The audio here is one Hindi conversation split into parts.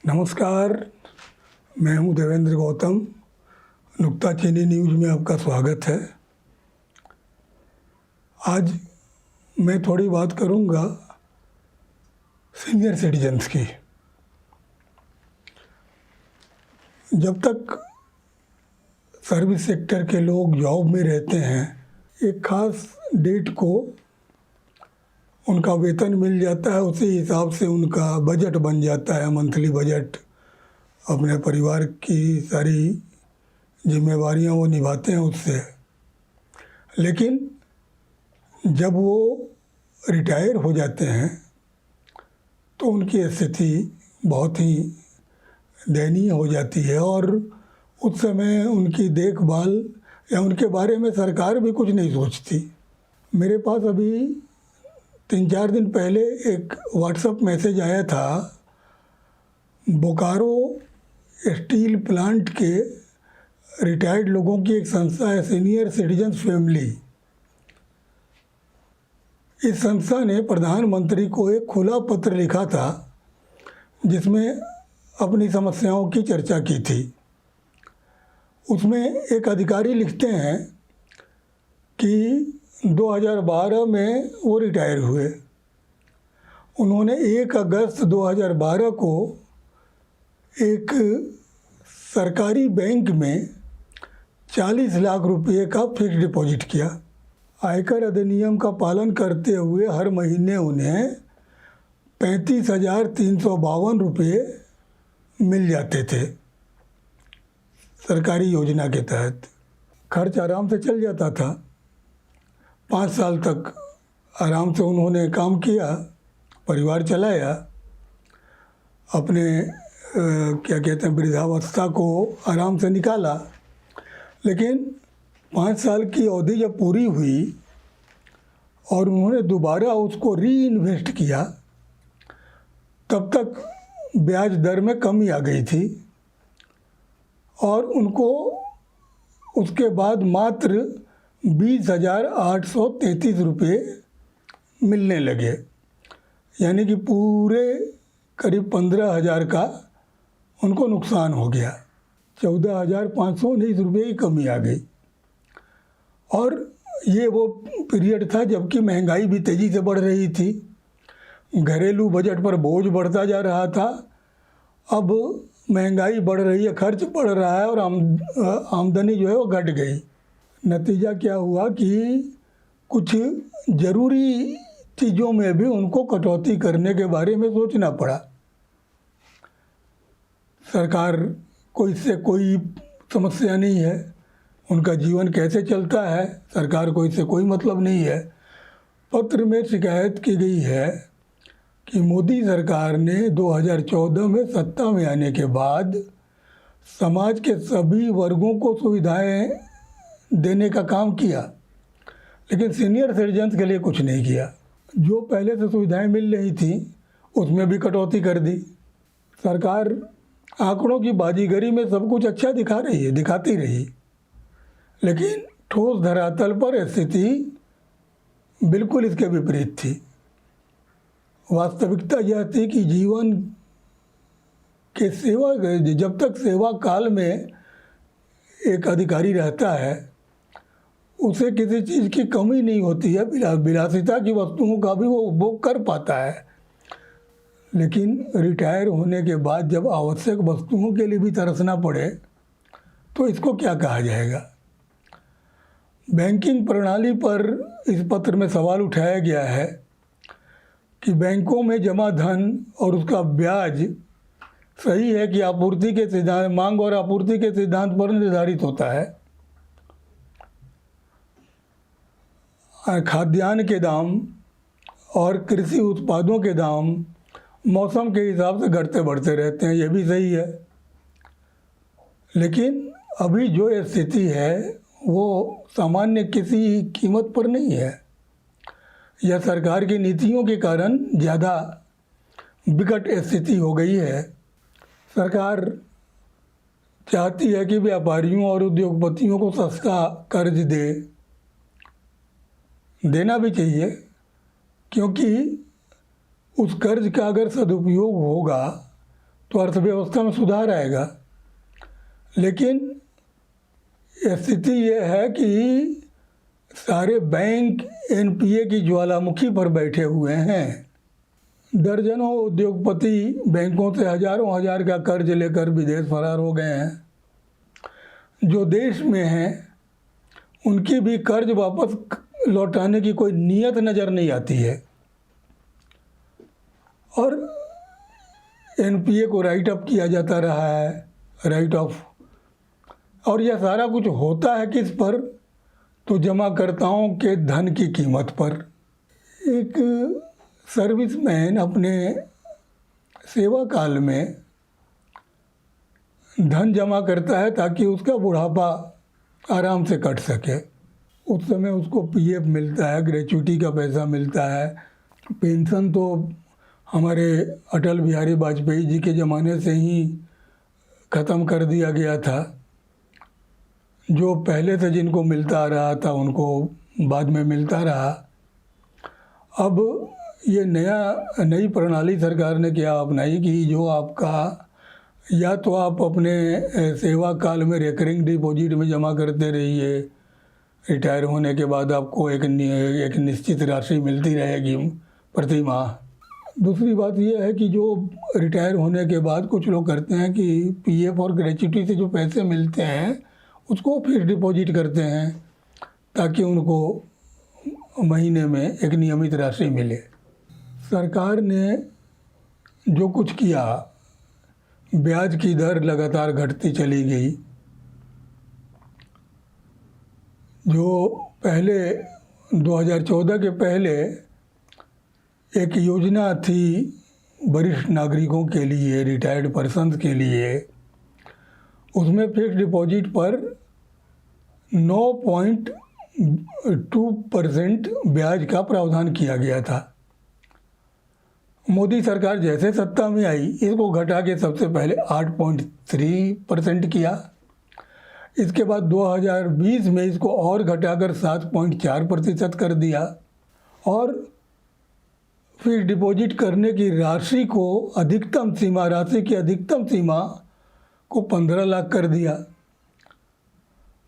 नमस्कार, मैं हूं देवेंद्र गौतम। नुक्ताचीनी न्यूज़ में आपका स्वागत है। आज मैं थोड़ी बात करूंगा सीनियर सिटीजन्स की। जब तक सर्विस सेक्टर के लोग जॉब में रहते हैं, एक ख़ास डेट को उनका वेतन मिल जाता है, उसी हिसाब से उनका बजट बन जाता है, मंथली बजट। अपने परिवार की सारी जिम्मेवारियां वो निभाते हैं उससे। लेकिन जब वो रिटायर हो जाते हैं तो उनकी स्थिति बहुत ही दयनीय हो जाती है और उस समय उनकी देखभाल या उनके बारे में सरकार भी कुछ नहीं सोचती। मेरे पास अभी 3-4 दिन पहले एक व्हाट्सएप मैसेज आया था। बोकारो स्टील प्लांट के रिटायर्ड लोगों की एक संस्था है, सीनियर सिटीजन्स फैमिली। इस संस्था ने प्रधानमंत्री को एक खुला पत्र लिखा था जिसमें अपनी समस्याओं की चर्चा की थी। उसमें एक अधिकारी लिखते हैं कि 2012 में वो रिटायर हुए। उन्होंने 1 अगस्त 2012 को एक सरकारी बैंक में 40 लाख रुपए का फिक्स डिपॉजिट किया। आयकर अधिनियम का पालन करते हुए हर महीने उन्हें 35,352 रुपये मिल जाते थे सरकारी योजना के तहत। खर्च आराम से चल जाता था। 5 साल तक आराम से उन्होंने काम किया, परिवार चलाया, अपने क्या कहते हैं वृद्धावस्था को आराम से निकाला। लेकिन 5 साल की अवधि जब पूरी हुई और उन्होंने दोबारा उसको री इन्वेस्ट किया, तब तक ब्याज दर में कमी आ गई थी और उनको उसके बाद मात्र 20,833 रुपये मिलने लगे। यानी कि पूरे करीब 15,000 का उनको नुकसान हो गया। 14,519 रुपये की कमी आ गई। और ये वो पीरियड था जबकि महंगाई भी तेज़ी से बढ़ रही थी, घरेलू बजट पर बोझ बढ़ता जा रहा था। अब महंगाई बढ़ रही है, खर्च बढ़ रहा है और आमदनी जो है वो घट गई। नतीजा क्या हुआ कि कुछ ज़रूरी चीज़ों में भी उनको कटौती करने के बारे में सोचना पड़ा। सरकार को इससे कोई समस्या नहीं है, उनका जीवन कैसे चलता है सरकार को इससे कोई मतलब नहीं है। पत्र में शिकायत की गई है कि मोदी सरकार ने 2014 में सत्ता में आने के बाद समाज के सभी वर्गों को सुविधाएं देने का काम किया, लेकिन सीनियर सिटीजन्स के लिए कुछ नहीं किया। जो पहले से सुविधाएं मिल रही थी उसमें भी कटौती कर दी। सरकार आंकड़ों की बाजीगरी में सब कुछ अच्छा दिखाती रही, लेकिन ठोस धरातल पर स्थिति बिल्कुल इसके विपरीत थी। वास्तविकता यह थी कि जीवन के जब तक सेवा काल में एक अधिकारी रहता है उसे किसी चीज़ की कमी नहीं होती है, विलासिता की वस्तुओं का भी वो उपभोग कर पाता है। लेकिन रिटायर होने के बाद जब आवश्यक वस्तुओं के लिए भी तरसना पड़े तो इसको क्या कहा जाएगा। बैंकिंग प्रणाली पर इस पत्र में सवाल उठाया गया है कि बैंकों में जमा धन और उसका ब्याज सही है कि आपूर्ति के सिद्धांत, मांग और आपूर्ति के सिद्धांत पर निर्धारित होता है। खाद्यान्न के दाम और कृषि उत्पादों के दाम मौसम के हिसाब से घटते बढ़ते रहते हैं, ये भी सही है। लेकिन अभी जो स्थिति है वो सामान्य किसी कीमत पर नहीं है। यह सरकार की नीतियों के कारण ज़्यादा विकट स्थिति हो गई है। सरकार चाहती है कि व्यापारियों और उद्योगपतियों को सस्ता कर्ज देना भी चाहिए, क्योंकि उस कर्ज का अगर सदुपयोग होगा तो अर्थव्यवस्था में सुधार आएगा। लेकिन स्थिति ये है कि सारे बैंक एनपीए की ज्वालामुखी पर बैठे हुए हैं। दर्जनों उद्योगपति बैंकों से हजारों हजार का कर्ज लेकर विदेश फरार हो गए हैं। जो देश में हैं उनकी भी कर्ज वापस लौटाने की कोई नीयत नज़र नहीं आती है, और एनपीए को राइट अप किया जाता रहा है, राइट ऑफ। और यह सारा कुछ होता है किस पर? तो जमाकर्ताओं के धन की कीमत पर। एक सर्विसमैन अपने सेवा काल में धन जमा करता है ताकि उसका बुढ़ापा आराम से कट सके। उस समय उसको पीएफ मिलता है, ग्रेच्युटी का पैसा मिलता है। पेंशन तो हमारे अटल बिहारी वाजपेयी जी के ज़माने से ही ख़त्म कर दिया गया था। जो पहले से जिनको मिलता आ रहा था उनको बाद में मिलता रहा। अब ये नई प्रणाली सरकार ने क्या अपनाई कि जो आपका, या तो आप अपने सेवा काल में रेकरिंग डिपॉजिट में जमा करते रहिए, रिटायर होने के बाद आपको एक निश्चित राशि मिलती रहेगी प्रति माह। दूसरी बात यह है कि जो रिटायर होने के बाद कुछ लोग करते हैं कि पीएफ और ग्रेच्युटी से जो पैसे मिलते हैं उसको फिक्स डिपॉजिट करते हैं ताकि उनको महीने में एक नियमित राशि मिले। सरकार ने जो कुछ किया, ब्याज की दर लगातार घटती चली गई। जो पहले 2014 के पहले एक योजना थी वरिष्ठ नागरिकों के लिए, रिटायर्ड पर्सन्स के लिए, उसमें फिक्स डिपॉजिट पर 9.2% ब्याज का प्रावधान किया गया था। मोदी सरकार जैसे सत्ता में आई इसको घटा के सबसे पहले 8.3% किया। इसके बाद 2020 में इसको और घटाकर 7.4% कर दिया, और फिक्स डिपॉजिट करने की राशि को राशि की अधिकतम सीमा को 15 लाख कर दिया।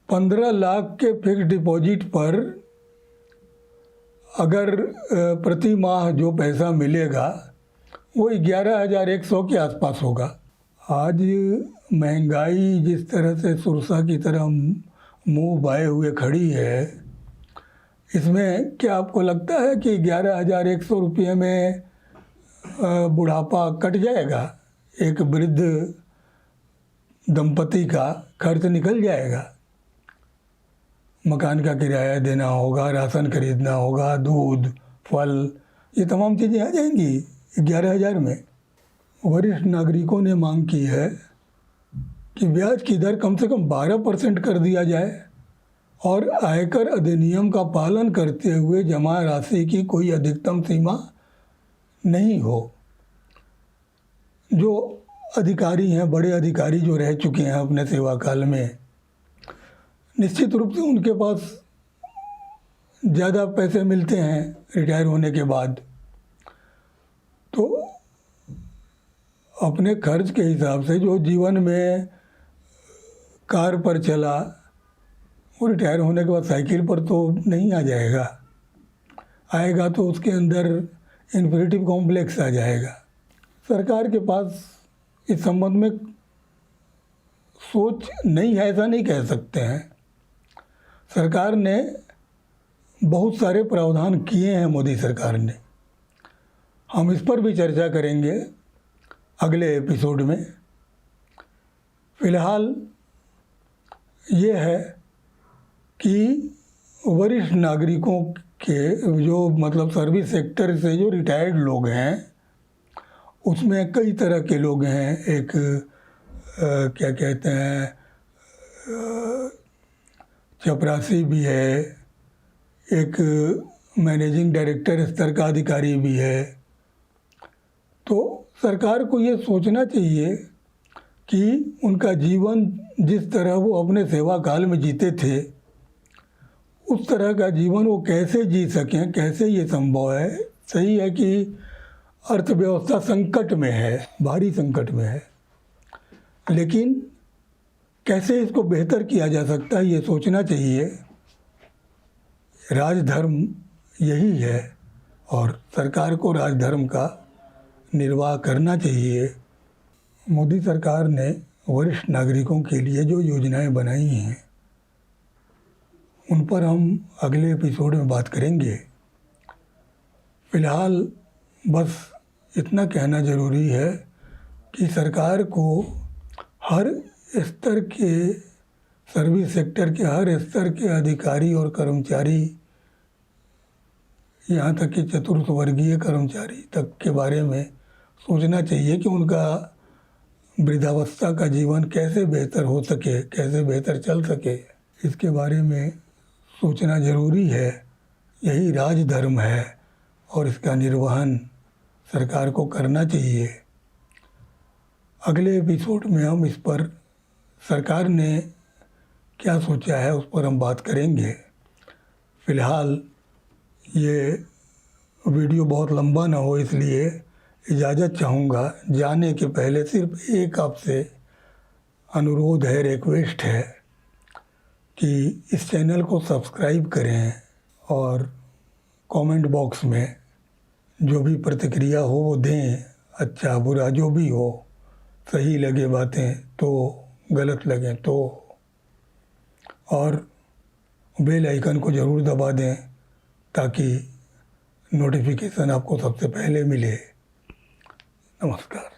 15 लाख के फिक्स डिपॉजिट पर अगर प्रति माह जो पैसा मिलेगा वो 11,100 के आसपास होगा। आज महंगाई जिस तरह से सुरसा की तरह मुंह बाए हुए खड़ी है, इसमें क्या आपको लगता है कि 11,100 रुपये में बुढ़ापा कट जाएगा? एक वृद्ध दंपति का खर्च निकल जाएगा। मकान का किराया देना होगा, राशन खरीदना होगा, दूध, फल, ये तमाम चीज़ें आ जाएंगी 11,000 में। वरिष्ठ नागरिकों ने मांग की है कि ब्याज की दर कम से कम 12% कर दिया जाए और आयकर अधिनियम का पालन करते हुए जमा राशि की कोई अधिकतम सीमा नहीं हो। जो अधिकारी हैं, बड़े अधिकारी जो रह चुके हैं अपने सेवा काल में, निश्चित रूप से उनके पास ज़्यादा पैसे मिलते हैं रिटायर होने के बाद, तो अपने खर्च के हिसाब से जो जीवन में कार पर चला वो रिटायर होने के बाद साइकिल पर तो नहीं आ जाएगा। आएगा तो उसके अंदर इन्फिनिटिव कॉम्प्लेक्स आ जाएगा। सरकार के पास इस संबंध में सोच नहीं है, ऐसा नहीं कह सकते हैं। सरकार ने बहुत सारे प्रावधान किए हैं मोदी सरकार ने। हम इस पर भी चर्चा करेंगे अगले एपिसोड में। फ़िलहाल ये है कि वरिष्ठ नागरिकों के जो मतलब सर्विस सेक्टर से जो रिटायर्ड लोग हैं उसमें कई तरह के लोग हैं। एक क्या कहते हैं, चपरासी भी है, एक मैनेजिंग डायरेक्टर स्तर का अधिकारी भी है। तो सरकार को ये सोचना चाहिए कि उनका जीवन जिस तरह वो अपने सेवा काल में जीते थे उस तरह का जीवन वो कैसे जी सकें, कैसे ये संभव है। सही है कि अर्थव्यवस्था संकट में है, भारी संकट में है। लेकिन कैसे इसको बेहतर किया जा सकता है ये सोचना चाहिए। राजधर्म यही है और सरकार को राजधर्म का निर्वाह करना चाहिए। मोदी सरकार ने वरिष्ठ नागरिकों के लिए जो योजनाएं बनाई हैं उन पर हम अगले एपिसोड में बात करेंगे। फ़िलहाल बस इतना कहना ज़रूरी है कि सरकार को हर स्तर के सर्विस सेक्टर के हर स्तर के अधिकारी और कर्मचारी, यहाँ तक कि चतुर्थ वर्गीय कर्मचारी तक के बारे में सोचना चाहिए कि उनका वृद्धावस्था का जीवन कैसे बेहतर हो सके, कैसे बेहतर चल सके। इसके बारे में सोचना ज़रूरी है। यही राजधर्म है और इसका निर्वहन सरकार को करना चाहिए। अगले एपिसोड में हम इस पर सरकार ने क्या सोचा है उस पर हम बात करेंगे। फ़िलहाल ये वीडियो बहुत लंबा ना हो इसलिए इजाज़त चाहूँगा। जाने के पहले सिर्फ एक आपसे अनुरोध है, रिक्वेस्ट है कि इस चैनल को सब्सक्राइब करें और कमेंट बॉक्स में जो भी प्रतिक्रिया हो वो दें। अच्छा बुरा जो भी हो, सही लगे बातें तो, गलत लगे तो, और बेल आइकन को ज़रूर दबा दें ताकि नोटिफिकेशन आपको सबसे पहले मिले। नमस्कार।